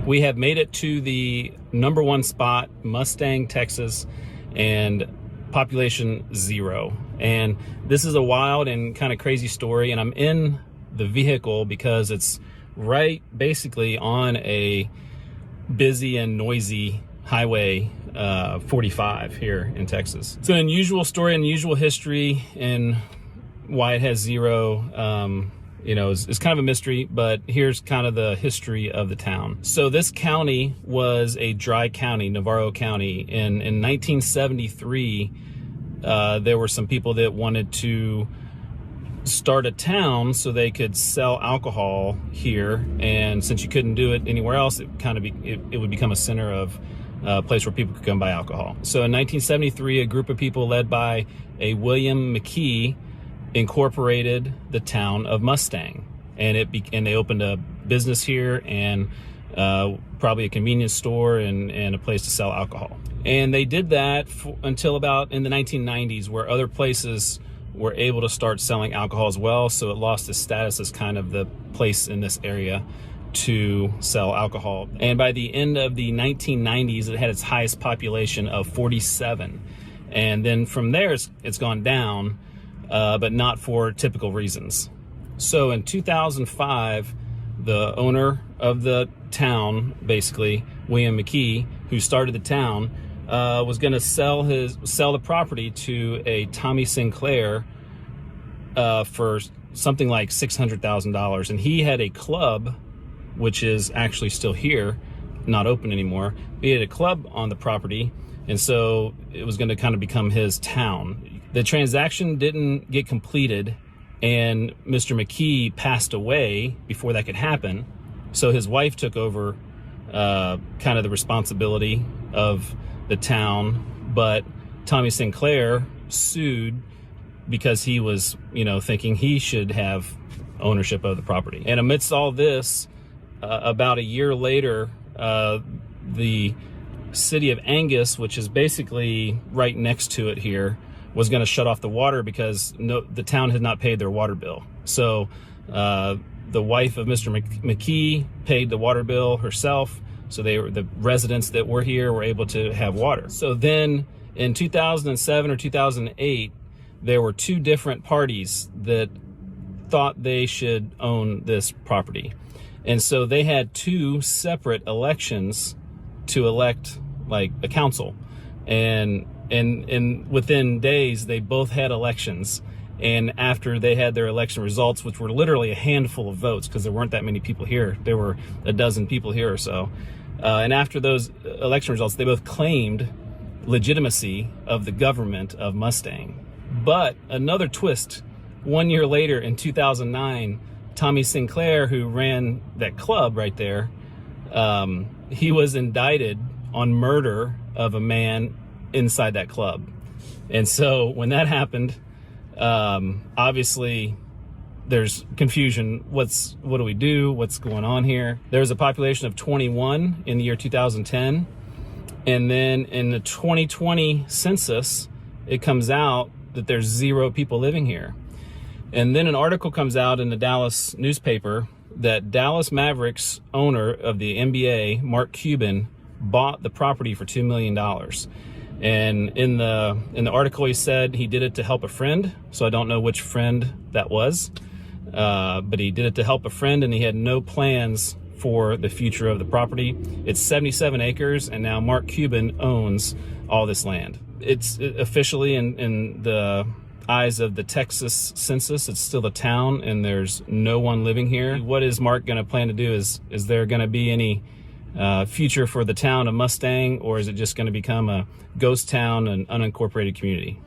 We have made it to the #1 spot, Mustang, Texas, and population 0. And this is a wild and kind of crazy story, and I'm in the vehicle because it's right basically on a busy and noisy highway 45 here in Texas. It's an unusual story, unusual history, and why it has 0 is kind of a mystery, but here's kind of the history of the town. So this county was a dry county, Navarro County. In 1973, there were some people that wanted to start a town so they could sell alcohol here, and since you couldn't do it anywhere else, it would become a center of a place where people could come buy alcohol. So in 1973, a group of people led by a William McKee incorporated the town of Mustang, and they opened a business here and probably a convenience store and a place to sell alcohol. And they did that until about in the 1990s, where other places were able to start selling alcohol as well. So it lost its status as kind of the place in this area to sell alcohol. And by the end of the 1990s, it had its highest population of 47. And then from there, it's gone down, but not for typical reasons. So in 2005, the owner of the town, basically William McKee, who started the town, was going to sell the property to a Tommy Sinclair for something like $600,000, and he had a club, which is actually still here, not open anymore. He had a club on the property, and so it was going to kind of become his town. The transaction didn't get completed, and Mr. McKee passed away before that could happen. So his wife took over kind of the responsibility of the town, but Tommy Sinclair sued because he was, thinking he should have ownership of the property. And amidst all this, about a year later, the city of Angus, which is basically right next to it here, was going to shut off the water because the town had not paid their water bill. So the wife of Mr. McKee paid the water bill herself, so the residents that were here were able to have water. So then in 2007 or 2008, there were two different parties that thought they should own this property. And so they had two separate elections to elect like a council. And within days, they both had elections. And after they had their election results, which were literally a handful of votes, because there weren't that many people here, there were a dozen people here or so. And after those election results, they both claimed legitimacy of the government of Mustang. But another twist, 1 year later in 2009, Tommy Sinclair, who ran that club right there, he was indicted on murder of a man inside that club. And so when that happened, obviously there's confusion. What do we do? What's going on here? There's a population of 21 in the year 2010. And then in the 2020 census, it comes out that there's 0 people living here. And then an article comes out in the Dallas newspaper that Dallas Mavericks owner of the NBA, Mark Cuban, bought the property for $2 million. And in the article, he said he did it to help a friend. So I don't know which friend that was, but he did it to help a friend, and he had no plans for the future of the property. It's 77 acres, and now Mark Cuban owns all this land. It's officially in the eyes of the Texas census, it's still a town, and there's no one living here. What is Mark going to plan to do? Is there going to be any future for the town of Mustang, or is it just going to become a ghost town, an unincorporated community?